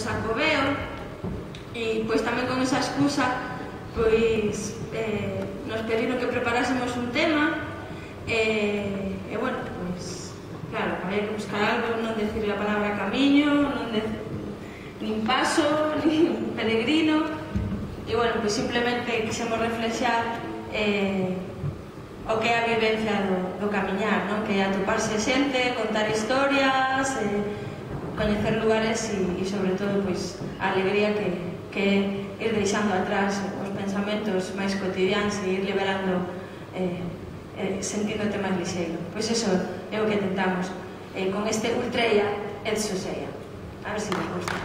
Xacobeo, e pois tamén con esa excusa pois nos pediron que preparásemos un tema e bueno, pois claro, había que buscar algo, non decir a palabra camiño, non decir nin paso, nin peregrino, e bueno, pois simplemente quixemos reflexar o que é a vivencia do camiñar, non? Que é atoparse xente, contar historias, coñecer lugares e sobre todo pois a alegría que é ir deixando atrás os pensamentos máis cotidianos e ir liberando sentíndote máis lixeiro. Pois iso é o que tentamos con este Ultreia et Soseia. A ver se nos gusta.